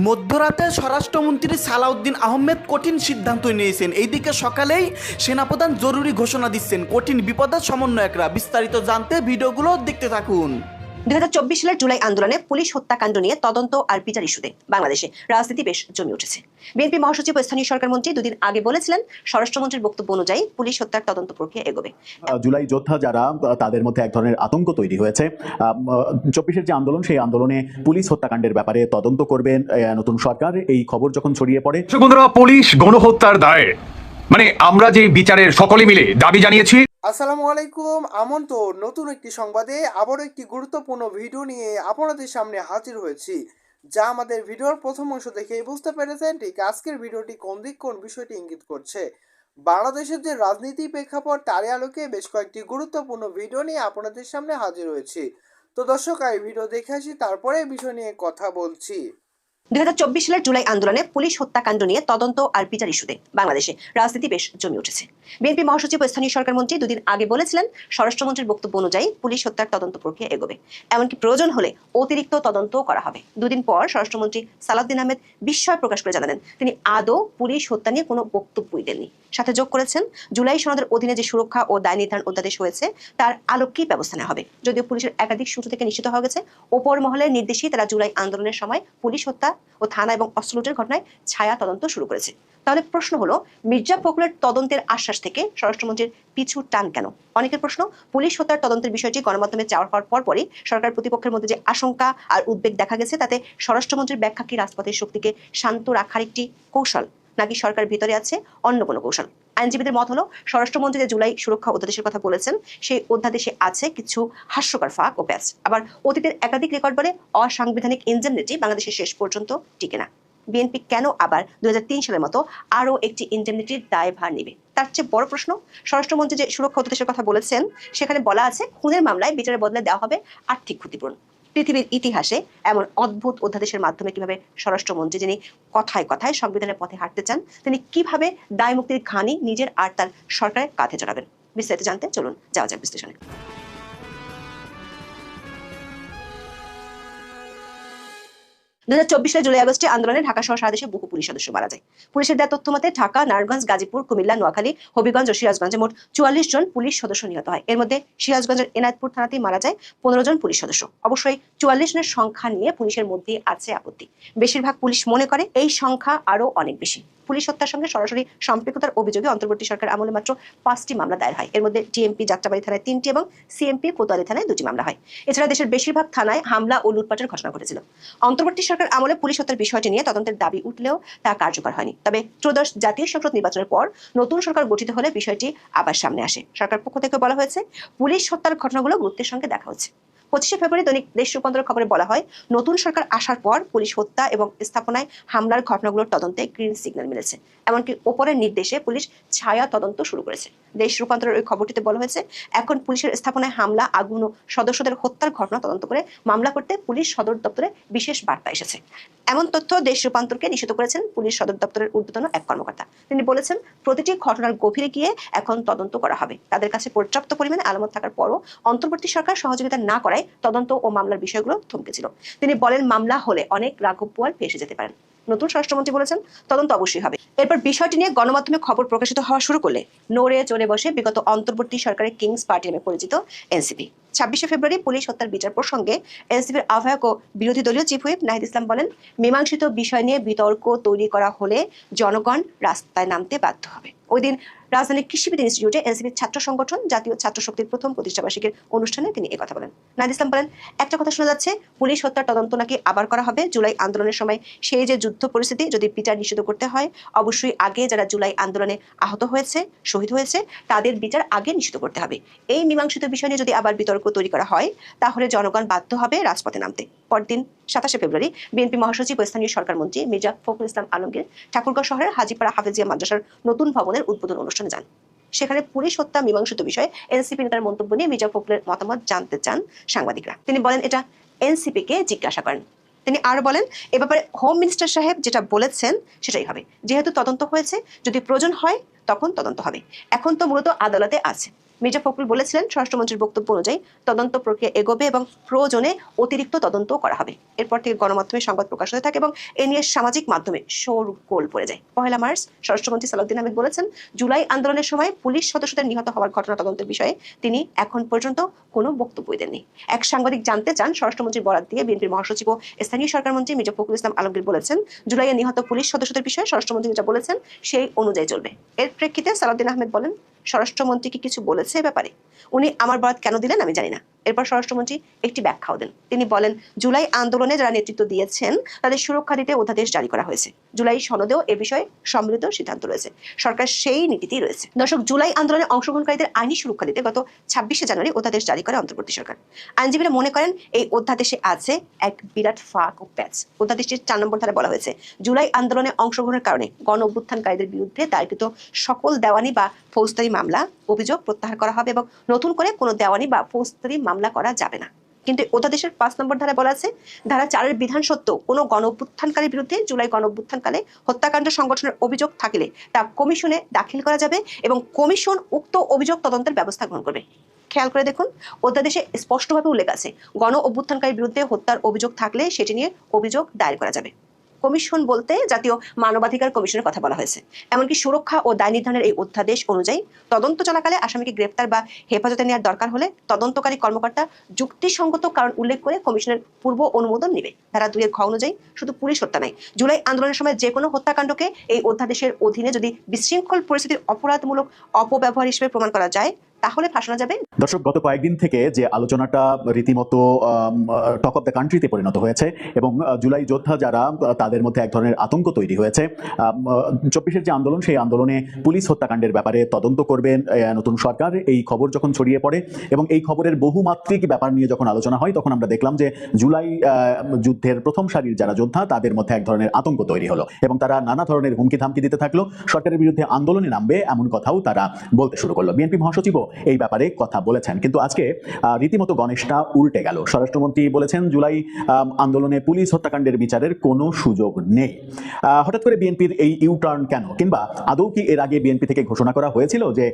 মধ্যরাতে স্বরাষ্ট্রমন্ত্রী সালাউদ্দিন আহমেদ কঠিন সিদ্ধান্ত নিয়েছেন। এইদিকে সকালেই সেনাপ্রধান জরুরি ঘোষণা দিচ্ছেন। কঠিন বিপদের সমন্বয়করা। বিস্তারিত জানতে ভিডিওগুলো দেখতে থাকুন। 2024 সালের জুলাই আন্দোলনে পুলিশ হত্যাকাণ্ড নিয়ে তদন্ত আর বিচার ইস্যুতে বাংলাদেশে রাজনীতি বেশ জমে উঠেছে। বিএনপি মহাসচিব ও স্থানীয় সরকার মন্ত্রী দুদিন আগে বলেছিলেন, স্বরাষ্ট্রমন্ত্রীর বক্তব্য অনুযায়ী পুলিশ হত্যার তদন্ত প্রক্রিয়া এগোবে। জুলাই যোদ্ধা যারা, তাদের মধ্যে এক ধরনের আতঙ্ক তৈরি হয়েছে। 24-এর যে আন্দোলন, সেই আন্দোলনে পুলিশ হত্যাকাণ্ডের ব্যাপারে তদন্ত করবেন নতুন সরকার। এই খবর যখন ছড়িয়ে পড়ে, বন্ধুরা, পুলিশ গণহত্যার দায়ে আমরা যে বিচারের সকলে মিলে দাবি জানিয়েছি। আসসালামু আলাইকুম, আমন্ত্রণ নতুন একটি সংবাদে আবারও একটি গুরুত্বপূর্ণ ভিডিও নিয়ে আপনাদের সামনে হাজির হয়েছি। যা আমাদের ভিডিওর প্রথম অংশ দেখে বুঝতে পেরেছেন, ঠিক আজকের ভিডিওটি কোন দিক কোন বিষয়টি ইঙ্গিত করছে। বাংলাদেশের যে রাজনীতি প্রেক্ষাপট, তারই আলোকে বেশ কয়েকটি গুরুত্বপূর্ণ ভিডিও নিয়ে আপনাদের সামনে হাজির হয়েছি। তো দর্শক, এই ভিডিও দেখে আসি, তারপরে এই বিষয় নিয়ে কথা বলছি। 2024 সালের জুলাই আন্দোলনে পুলিশ হত্যাকাণ্ড নিয়ে তদন্ত আর বিচার ইস্যুতে বাংলাদেশে রাজনীতি বেশ জমে উঠেছে। বিএনপি মহাসচিব ও স্থানীয় সরকার মন্ত্রী দুদিন আগে বলেছিলেন, স্বরাষ্ট্রমন্ত্রীর বক্তব্য অনুযায়ী পুলিশ হত্যার তদন্ত প্রক্রিয়া এগোবে। এমনকি প্রয়োজন হলে অতিরিক্ত তদন্ত করা হবে। দুদিন পর স্বরাষ্ট্রমন্ত্রী সালাউদ্দিন আহমেদ বিস্ময় প্রকাশ করে জানালেন, তিনি আদৌ পুলিশ হত্যা নিয়ে কোনো বক্তব্যই দেননি। সাথে যোগ করেছেন, জুলাই সনদের অধীনে যে সুরক্ষা ও দায় নির্ধারণ অধ্যাদেশ হয়েছে, তার আলোকেই ব্যবস্থা নেওয়া হবে। যদিও পুলিশের একাধিক সূত্র থেকে নিশ্চিত হওয়া গেছে, ওপর মহলের নির্দেশেই তারা জুলাই আন্দোলনের সময় পুলিশ হত্যা ও থানা এবং অস্ত্র লুটের ঘটনায় ছায়া তদন্ত শুরু করেছে। তাহলে প্রশ্ন হলো, মির্জা ফখরুলের তদন্তের আশ্বাস থেকে স্বরাষ্ট্রমন্ত্রীর পিছু টান কেন? অনেকের প্রশ্ন, পুলিশ হত্যার তদন্তের বিষয়টি গণমাধ্যমে চাওয়া হওয়ার পরপরই সরকার প্রতিপক্ষের মধ্যে যে আশঙ্কা আর উদ্বেগ দেখা গেছে, তাতে স্বরাষ্ট্রমন্ত্রীর ব্যাখ্যা কি রাজপথের শক্তিকে শান্ত রাখার একটি কৌশল, নাকি সরকার ভিতরে আছে অন্য কোনো কৌশল? আইনজীবীদের মত হলো, স্বরাষ্ট্রমন্ত্রী যে জুলাই সুরক্ষা অধ্যাদেশের কথা বলেছেন, সেই অধ্যাদেশে আছে কিছু হাস্যকর ফাঁক ও প্যাচ। আবার অতীতের একাধিক রেকর্ড বলে অসাংবিধানিক ইনডেমনিটি বাংলাদেশে শেষ পর্যন্ত টিকে না। বিএনপি কেন আবার 2003 সালের মতো আরও একটি ইনডেমনিটির দায়ভার নেবে? তার চেয়ে বড় প্রশ্ন, স্বরাষ্ট্রমন্ত্রী যে সুরক্ষা অধ্যাদেশের কথা বলেছেন, সেখানে বলা আছে খুনের মামলায় বিচারের বদলে দেওয়া হবে আর্থিক ক্ষতিপূরণ। পৃথিবীর ইতিহাসে এমন অদ্ভুত অধ্যাদেশের মাধ্যমে কিভাবে স্বরাষ্ট্রমন্ত্রী, যিনি কথায় কথায় সংবিধানের পথে হাঁটতে চান, তিনি কিভাবে দায় মুক্তির ঘানি নিজের আর তার সরকারের কাঁধে চড়াবেন? বিস্তারিত জানতে চলুন যাওয়া যাক বিশ্লেষণে। 2024 সালের জুলাই আগস্টে আন্দোলনে ঢাকা সহ সারা দেশে বহু পুলিশ সদস্য মারা যায়। পুলিশের দেওয়া তথ্য মতে ঢাকা, নারায়ণগঞ্জ, গাজীপুর, কুমিল্লা, নোয়াখালী, হবিগঞ্জ ও সিরাজগঞ্জে মোট 44 জন পুলিশ সদস্য নিহত হয়। এর মধ্যে সিরাজগঞ্জের এনায়েতপুর থানাতেই মারা যায় 15 জন পুলিশ সদস্য। অবশ্যই 44 জনের সংখ্যা নিয়ে পুলিশের মধ্যে আছে আপত্তি। বেশিরভাগ পুলিশ মনে করে এই সংখ্যা আরো অনেক বেশি। পুলিশ হত্যার সঙ্গে সরাসরি সম্পৃক্ততার অভিযোগে অন্তর্বর্তী সরকার আমলে মাত্র 5টি মামলা দায়ের হয়। এর মধ্যে ডিএমপি যাত্রাবাড়ি থানায় 3টি এবং সিএমপি কোতোয়ালি থানায় 2টি মামলা হয়। এছাড়া দেশের বেশিরভাগ থানায় হামলা ও লুটপাটের ঘটনা ঘটেছিল। অন্তর্বর্তী সরকার আমলে পুলিশ হত্যার বিষয়টি নিয়ে তদন্তের দাবি উঠলেও তা কার্যকর হয়নি। তবে ত্রয়োদশ জাতীয় সংসদ নির্বাচনের পর নতুন সরকার গঠিত হলে বিষয়টি আবার সামনে আসে। সরকার পক্ষ থেকে বলা হয়েছে, পুলিশ হত্যার ঘটনাগুলো গুরুত্বের সঙ্গে দেখা হচ্ছে। 25শে ফেব্রুয়ারি দৈনিক দেশ রূপান্তরের খবরে বলা হয়, নতুন সরকার আসার পর পুলিশ হত্যা এবং স্থাপনায় হামলার ঘটনাগুলোর তদন্তে গ্রিন সিগন্যাল মিলেছে। এমনকি ওপরের নির্দেশে পুলিশ ছায়া তদন্ত শুরু করেছে। দেশ রূপান্তরের ওই খবরটিতে বলা হয়েছে, এখন পুলিশের স্থাপনায় হামলা, আগুন ও সদস্যদের হত্যার ঘটনা তদন্ত করে মামলা করতে পুলিশ সদর দপ্তরে বিশেষ বার্তা এসেছে। এমন তথ্য দেশ রূপান্তরকে নিশ্চিত করেছেন পুলিশ সদর দপ্তরের ঊর্ধ্বতন এক কর্মকর্তা। তিনি বলেছেন, প্রতিটি ঘটনার গভীরে গিয়ে এখন তদন্ত করা হবে। তাদের কাছে পর্যাপ্ত পরিমাণে আলামত থাকার পরও অন্তর্বর্তী সরকার সহযোগিতা না করায় তদন্ত ও মামলার বিষয়গুলো থমকেছিল। তিনি বলেন, মামলা হলে অনেক রাঘব বোয়াল ফেঁসে যেতে পারেন। নতুন স্বরাষ্ট্রমন্ত্রী বলেছেন, তদন্ত অবশ্যই হবে। এরপর বিষয়টি নিয়ে গণমাধ্যমে খবর প্রকাশিত হওয়া শুরু করলে নড়ে চড়ে বসে বিগত অন্তর্বর্তী সরকারের কিংস পার্টি নামে পরিচিত এনসিপি। 26শে ফেব্রুয়ারি পুলিশ হত্যার বিচার প্রসঙ্গে এনসিপির আহ্বায়ক ও বিরোধী দলীয় চিফ হুইপ নাহিদ ইসলাম বলেন, মীমাংসিত বিষয় নিয়ে বিতর্ক তৈরি করা হলে জনগণ রাস্তায় নামতে বাধ্য হবে। ওই দিন রাজধানীর কৃষিবিদ ইনস্টিটিউটে এনসিপির ছাত্র সংগঠন জাতীয় ছাত্র শক্তির প্রথম প্রতিষ্ঠাবার্ষিকীর অনুষ্ঠানে তিনি একথা বলেন। নাহিদ ইসলাম বলেন, একটা কথা শোনা যাচ্ছে, পুলিশ হত্যার তদন্ত নাকি আবার করা হবে। জুলাই আন্দোলনের সময় সেই যে যুদ্ধ পরিস্থিতি, যদি বিচার নিশ্চিত করতে হয়, অবশ্যই আগে যারা জুলাই আন্দোলনে আহত হয়েছে, শহীদ হয়েছে, তাদের বিচার আগে নিশ্চিত করতে হবে। এই মীমাংসিত বিষয় নিয়ে যদি আবার বিতর্ক তৈরি করা হয়, তাহলে জনগণ বাধ্য হবে রাজপথে নামতে। পরদিন 27শে ফেব্রুয়ারি বিএনপি মহাসচিব ও স্থানীয় সরকার মন্ত্রী মির্জা ফখরুল ইসলাম আলমগীর ঠাকুরগাঁও শহরের হাজীপাড়া হাফেজিয়া মাদ্রাসার নতুন ভবনের উদ্বোধন অনুষ্ঠানে যান। সেখানে পুলিশ হত্যা মীমাংসিত বিষয়ে এনসিপি নেতার মন্তব্য নিয়ে মির্জা ফখরুলের মতামত জানতে চান সাংবাদিকরা। তিনি বলেন, এটা এনসিপি কে জিজ্ঞাসা করেন। তিনি আরো বলেন, এ ব্যাপারে হোম মিনিস্টার সাহেব যেটা বলেছেন সেটাই হবে। যেহেতু তদন্ত হয়েছে, যদি প্রয়োজন হয় তখন তদন্ত হবে। এখন তো মূলত আদালতে আছে। মির্জা ফখরুল বলেছিলেন, স্বরাষ্ট্রমন্ত্রীর বক্তব্য অনুযায়ী তদন্ত প্রক্রিয়া এগোবে এবং প্রয়োজনে অতিরিক্ত তদন্ত করা হবে। এরপর থেকে গণমাধ্যমে সংবাদ প্রকাশ হতে থাকে এবং এ নিয়ে সামাজিক মাধ্যমে শোরগোল পড়ে যায়। 1 মার্চ স্বরাষ্ট্রমন্ত্রী সালাউদ্দিন আহমেদ বলেছেন, জুলাই আন্দোলনের সময় পুলিশ সদস্যদের নিহত হওয়ার ঘটনা তদন্তের বিষয়ে তিনি এখন পর্যন্ত কোনো বক্তব্য দেননি। এক সাংবাদিক জানতে চান, স্বরাষ্ট্রমন্ত্রীর বরাত দিয়ে বিএনপির মহাসচিব ও স্থানীয় সরকার মন্ত্রী মির্জা ফখরুল ইসলাম আলমগীর বলেছেন, জুলাইয়ে নিহত পুলিশ সদস্যদের বিষয়ে স্বরাষ্ট্রমন্ত্রী যেটা বলেছেন সেই অনুযায়ী চলবে। এর প্রেক্ষিতে সালাউদ্দিন আহমেদ বলেন, স্বরাষ্ট্রমন্ত্রী কি কিছু বলেছে এ ব্যাপারে? উনি আমার বরাত কেন দিলেন আমি জানি না। এরপর স্বরাষ্ট্রমন্ত্রী একটি ব্যাখ্যাও দেন। তিনি বলেন, জুলাই আন্দোলনে যারা নেতৃত্ব দিয়েছেন তাদের সুরক্ষা দিতে অধ্যাদেশ জারি করা হয়েছে। জুলাই সনদেও এ বিষয়ে সম্মিলিত সিদ্ধান্ত রয়েছে। সরকার সেই নীতিতেই রয়েছে। দর্শক, জুলাই আন্দোলনে অংশগ্রহণকারীদের আইনি সুরক্ষা দিতে গত 26শে জানুয়ারি অধ্যাদেশ জারি করে অন্তর্বর্তী সরকার। আইনজীবীরা মনে করেন এই অধ্যাদেশে আছে এক বিরাট ফাঁক ও প্যাচ। অধ্যাদেশটির 4 নম্বর ধারায় বলা হয়েছে, জুলাই আন্দোলনে অংশগ্রহণের কারণে গণ অভ্যুত্থানকারীদের বিরুদ্ধে দায়েরকৃত সকল দেওয়ানি বা ফৌজদারি মামলা অভিযোগ প্রত্যাহার করা হবে এবং নতুন করে কোনো দেওয়ানি বা ফৌজদারি মামলা করা যাবে না। কিন্তু অধ্যাদেশের 5 নম্বর ধারায় বলা আছে, ধারা 4-এর বিধান সত্ত্বেও কোনো গণ অভ্যুত্থানকারীর বিরুদ্ধে জুলাই গণ অভ্যুত্থানকালে হত্যাকাণ্ড সংগঠনের অভিযোগ থাকলে তা কমিশনে দাখিল করা যাবে এবং কমিশন উক্ত অভিযোগ তদন্তের ব্যবস্থা গ্রহণ করবে। খেয়াল করে দেখুন, অধ্যাদেশে স্পষ্টভাবে উল্লেখ আছে, গণ অভ্যুত্থানকারীর বিরুদ্ধে হত্যার অভিযোগ থাকলে সেটি নিয়ে অভিযোগ দায়ের করা যাবে। কমিশন বলতে জাতীয় মানবাধিকার কমিশনের কথা বলা হয়েছে। এমনকি সুরক্ষা ও দায় নির্ধারণের এই অধ্যাদেশ অনুযায়ী তদন্ত চলাকালে আসামিকে গ্রেপ্তার বা হেফাজতে নেওয়ার দরকার হলে তদন্তকারী কর্মকর্তা যুক্তিসঙ্গত কারণ উল্লেখ করে কমিশনের পূর্ব অনুমোদন নেবে। ধারা 2-এর ঘ অনুযায়ী শুধু পুলিশ হত্যা নয়, জুলাই আন্দোলনের সময় যে কোনো হত্যাকাণ্ডকে এই অধ্যাদেশের অধীনে যদি বিশৃঙ্খল পরিস্থিতির অপরাধমূলক অপব্যবহার হিসেবে প্রমাণ করা যায় তাহলে ফাঁসানো যাবে। দর্শক, গত কয়েকদিন থেকে যে আলোচনাটা রীতিমতো টক অফ দ্য কান্ট্রিতে পরিণত হয়েছে এবং জুলাই যোদ্ধা যারা তাদের মধ্যে এক ধরনের আতঙ্ক তৈরি হয়েছে। 24-এর যে আন্দোলন, সেই আন্দোলনে পুলিশ হত্যাকাণ্ডের ব্যাপারে তদন্ত করবেন নতুন সরকার, এই খবর যখন ছড়িয়ে পড়ে এবং এই খবরের বহুমাত্রিক ব্যাপার নিয়ে যখন আলোচনা হয়, তখন আমরা দেখলাম যে জুলাই যুদ্ধের প্রথম সারির যারা যোদ্ধা তাদের মধ্যে এক ধরনের আতঙ্ক তৈরি হলো এবং তারা নানা ধরনের হুমকি ধামকি দিতে থাকলো। সরকারের বিরুদ্ধে আন্দোলনে নামবে এমন কথাও তারা বলতে শুরু করলো। বিএনপি মহাসচিব এই ব্যাপারে কথা বলেছেন, কিন্তু আজকে রীতিমতো গণেশটা উল্টে গেল। স্বরাষ্ট্রমন্ত্রী বলেছেন, জুলাই আন্দোলনে পুলিশ হত্যাকাণ্ডের বিচারের কোনো সুযোগ নেই। হঠাৎ করে বিএনপির এই ইউটার্ন কেন? কিংবা আদৌ কি এর আগে বিএনপি থেকে ঘোষণা করা হয়েছিল যে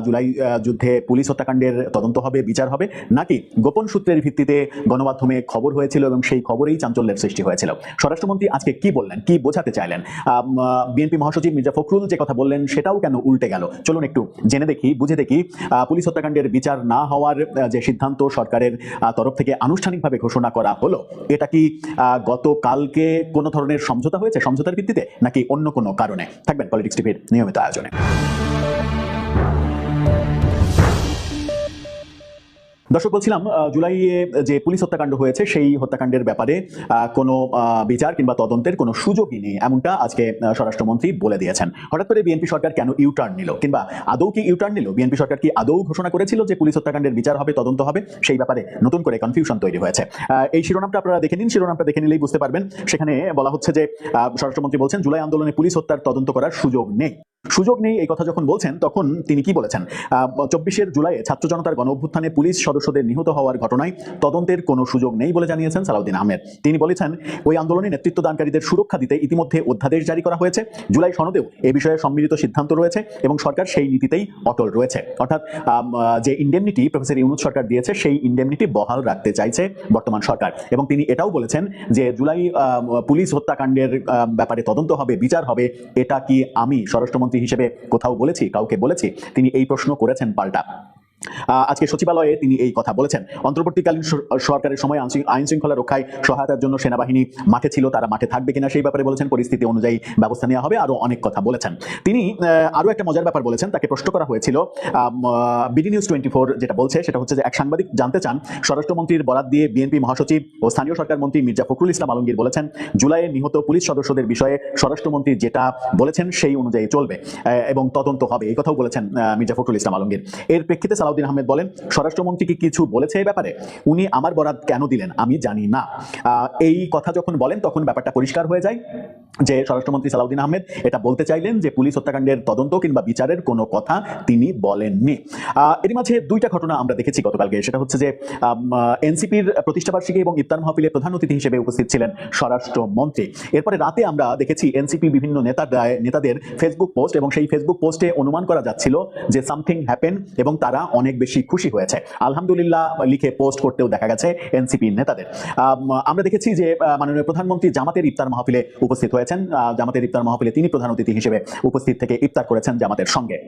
জুলাই যুদ্ধে পুলিশ হত্যাকাণ্ডের তদন্ত হবে, বিচার হবে, নাকি গোপন সূত্রের ভিত্তিতে গণমাধ্যমে খবর হয়েছিল এবং সেই খবরেই চাঞ্চল্যের সৃষ্টি হয়েছিল? স্বরাষ্ট্রমন্ত্রী আজকে কি বললেন, কি বোঝাতে চাইলেন? বিএনপি মহাসচিব মির্জা ফখরুল যে কথা বললেন সেটাও কেন উল্টে গেল? চলুন একটু জেনে দেখি, বুঝে দেখি। পুলিশ হত্যাকাণ্ডের বিচার না হওয়ার যে সিদ্ধান্ত সরকারের তরফ থেকে আনুষ্ঠানিকভাবে ঘোষণা করা হলো, এটা কি গতকালকে কোনো ধরনের সমঝোতা হয়েছে, সমঝোতার ভিত্তিতে, নাকি অন্য কোনো কারণে? থাকবেন পলিটিক্স টিভির নিয়মিত আয়োজনে। দর্শক, বলছিলাম জুলাইয়ে যে পুলিশ হত্যাকাণ্ড হয়েছে সেই হত্যাকাণ্ডের ব্যাপারে কোনো বিচার কিংবা তদন্তের কোনো সুযোগই নেই, এমনটা আজকে স্বরাষ্ট্রমন্ত্রী বলে দিয়েছেন। হঠাৎ করে বিএনপি সরকার কেন ইউটার্ন নিল, কিংবা আদৌ কি ইউটার্ন নিল? বিএনপি সরকার কি আদৌ ঘোষণা করেছিল যে পুলিশ হত্যাকাণ্ডের বিচার হবে, তদন্ত হবে? সেই ব্যাপারে নতুন করে কনফিউশন তৈরি হয়েছে। এই শিরোনামটা আপনারা দেখে নিন, শিরোনামটা দেখে নিলেই বুঝতে পারবেন। সেখানে বলা হচ্ছে যে স্বরাষ্ট্রমন্ত্রী বলছেন, জুলাই আন্দোলনে পুলিশ হত্যার তদন্ত করার সুযোগ নেই। সুযোগ নেই এই কথা যখন বলছেন, তখন তিনি কি বলেছেন? 24 জুলাইয়ে ছাত্র জনতার গণ অভ্যুত্থানে পুলিশ সদস্যদের নিহত হওয়ার ঘটনায় তদন্তের কোনো সুযোগ নেই বলে জানিয়েছেন সালাউদ্দিন আহমেদ। তিনি বলেছেন, ওই আন্দোলনে নেতৃত্ব দানকারীদের সুরক্ষা দিতে ইতিমধ্যে অধ্যাদেশ জারি করা হয়েছে। জুলাই সনদেও এ বিষয়ে সম্মিলিত সিদ্ধান্ত রয়েছে এবং সরকার সেই নীতিতেই অটল রয়েছে। অর্থাৎ যে ইন্ডেমনিটি প্রফেসর ইউনূস সরকার দিয়েছে, সেই ইন্ডেমনিটি বহাল রাখতে চাইছে বর্তমান সরকার। এবং তিনি এটাও বলেছেন যে জুলাই পুলিশ হত্যাকাণ্ডের ব্যাপারে তদন্ত হবে, বিচার হবে। এটা কি আমি স্বরাষ্ট্রমন্ত্রী হিসেবে কোথাও বলেছি, কাউকে বলেছি? তিনি এই প্রশ্ন করেছেন পাল্টা। আজকে সচিবালয়ে তিনি এই কথা বলেছেন। অন্তর্বর্তীকালীন সরকারের সময় আইন শৃঙ্খলা রক্ষায় সহায়তার জন্য সেনাবাহিনী মাঠে ছিল, তারা মাঠে থাকবে কিনা সেই ব্যাপারে বলেছেন। পরিস্থিতি অনুযায়ী ব্যবস্থা নেওয়া হবে, আরো অনেক কথা বলেছেন তিনি। আরো একটা মজার ব্যাপার বলেছেন, তাকে প্রশ্ন করা হয়েছিল, বিডি নিউজ 24 যেটা বলছে সেটা হচ্ছে যে এক সাংবাদিক জানতে চান, স্বরাষ্ট্রমন্ত্রীর বরাত দিয়ে বিএনপি মহাসচিব ও স্থানীয় সরকার মন্ত্রী মির্জা ফখরুল ইসলাম আলমগীর বলেছেন, জুলাইয়ে নিহত পুলিশ সদস্যদের বিষয়ে স্বরাষ্ট্রমন্ত্রী যেটা বলেছেন সেই অনুযায়ী চলবে এবং তদন্ত হবে, এই কথাও বলেছেন মির্জা ফখরুল ইসলাম আলমগীর। এর প্রেক্ষিতে সালাউদ্দিন আহমেদ বলেন, স্বরাষ্ট্রমন্ত্রী কি কিছু বলেছে এই ব্যাপারে? উনি আমার বরাত কেন দিলেন আমি জানি না। এই কথা যখন বলেন তখন ব্যাপারটা পরিষ্কার হয়ে যায়। যে স্বরাষ্ট্রমন্ত্রী সালাউদ্দিন আহমেদ এটা বলতে চাইলেন যে পুলিশ হত্যাকাণ্ডের তদন্ত কিংবা বিচারের কোনো কথা তিনি বলেননি। এর মাঝে দুইটা ঘটনা আমরা দেখেছি গতকালকে, সেটা হচ্ছে যে এনসিপির প্রতিষ্ঠাবার্ষিকী এবং ইফতার মাহফিলে প্রধান অতিথি হিসেবে উপস্থিত ছিলেন স্বরাষ্ট্রমন্ত্রী। এরপরে রাতে আমরা দেখেছি এনসিপি বিভিন্ন নেতাদের ফেসবুক পোস্ট, এবং সেই ফেসবুক পোস্টে অনুমান করা যাচ্ছিল যে সামথিং হ্যাপেন এবং তারা অনেক বেশি খুশি হয়েছে, আলহামদুলিল্লাহ লিখে পোস্ট করতেও দেখা গেছে এনসিপি নেতাদের। আমরা দেখেছি যে মাননীয় প্রধানমন্ত্রী জামাতের ইফতার মাহফিলে উপস্থিত হয়েছেন। জামাতের ইফতার মাহফিলে তিনি প্রধান অতিথি হিসেবে উপস্থিত থেকে ইফতার করেছেন জামাতের সঙ্গে।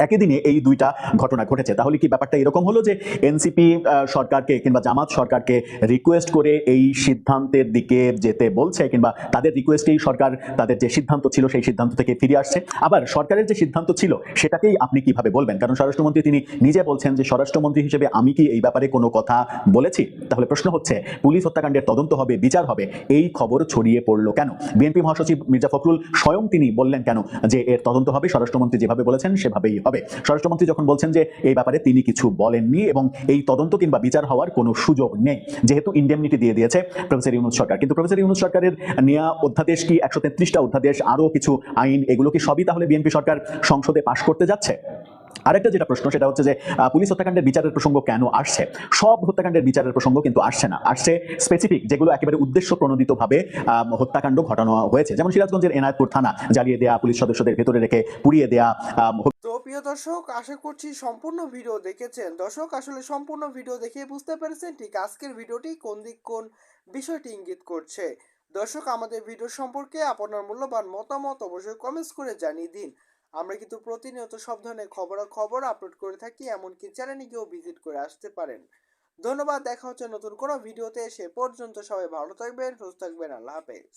একই দিনে এই দুইটা ঘটনা ঘটেছে। তাহলে কি ব্যাপারটা এরকম হলো যে এনসিপি সরকারকে কিংবা জামাত সরকারকে রিকোয়েস্ট করে এই সিদ্ধান্তের দিকে যেতে বলছে, কিংবা তাদের রিকোয়েস্টেই সরকার তাদের যে সিদ্ধান্ত ছিল সেই সিদ্ধান্ত থেকে ফিরে আসছে? আবার সরকারের যে সিদ্ধান্ত ছিল সেটাকেই আপনি কিভাবে বলবেন? কারণ স্বরাষ্ট্রমন্ত্রী তিনি নিজে বলছেন যে স্বরাষ্ট্রমন্ত্রী হিসেবে আমি কি এই ব্যাপারে কোনো কথা বলেছি? তাহলে প্রশ্ন হচ্ছে, পুলিশ হত্যাকাণ্ডের তদন্ত হবে, বিচার হবে, এই খবর ছড়িয়ে পড়লো কেন? বিএনপি মহাসচিব মির্জা ফখরুল স্বয়ং তিনি বললেন কেন যে এর তদন্ত হবে, স্বরাষ্ট্রমন্ত্রী যেভাবে বলেছেন সেভাবেই হবে? স্বরাষ্ট্রমন্ত্রী যখন বলছেন যে এই ব্যাপারে তিনি কিছু বলেননি এবং এই তদন্ত কিংবা বিচার হওয়ার কোনো সুযোগ নেই, যেহেতু ইন্ডেমনিটি দিয়ে দিয়েছে প্রফেসর ইউনূস সরকার। কিন্তু প্রফেসর ইউনূস সরকারের নেওয়া অধ্যাদেশ কি 133টা অধ্যাদেশ, আরো কিছু আইন, এগুলো কি সবই তাহলে বিএনপি সরকার সংসদে পাশ করতে যাচ্ছে? আরেকটা যেটা প্রশ্ন সেটা হচ্ছে যে পুলিশ হত্যাকাণ্ডের বিচারের প্রসঙ্গ কেন আসছে? সব হত্যাকাণ্ডের বিচারের প্রসঙ্গ কিন্তু আসছে না, আসছে স্পেসিফিক যেগুলো একেবারে উদ্দেশ্য প্রণোদিতভাবে হত্যাকাণ্ড ঘটানো হয়েছে, যেমন সিরাজগঞ্জের এনায়েতপুর থানা জ্বালিয়ে দেয়া, পুলিশ সদস্যদের ভেতরে রেখে পুড়িয়ে দেয়া। তো প্রিয় দর্শক, আশা করছি সম্পূর্ণ ভিডিও দেখেছেন। দর্শক, আসলে সম্পূর্ণ ভিডিও দেখে বুঝতে পেরেছেন ঠিক আজকের ভিডিওটি কোন দিক কোন বিষয়টি ইঙ্গিত করছে। দর্শক, আমাদের ভিডিও সম্পর্কে আপনার মূল্যবান মতামত অবশ্যই কমেন্টস করে জানিয়ে দিন। আমরা কিন্তু প্রতিনিয়ত সব ধরনের খবর আপলোড করে থাকি, এমনকি চ্যানেলে গিয়েও ভিজিট করে আসতে পারেন। ধন্যবাদ, দেখা হচ্ছে নতুন কোনো ভিডিওতে। সে পর্যন্ত সবাই ভালো থাকবেন, সুস্থ থাকবেন, আল্লাহ হাফেজ।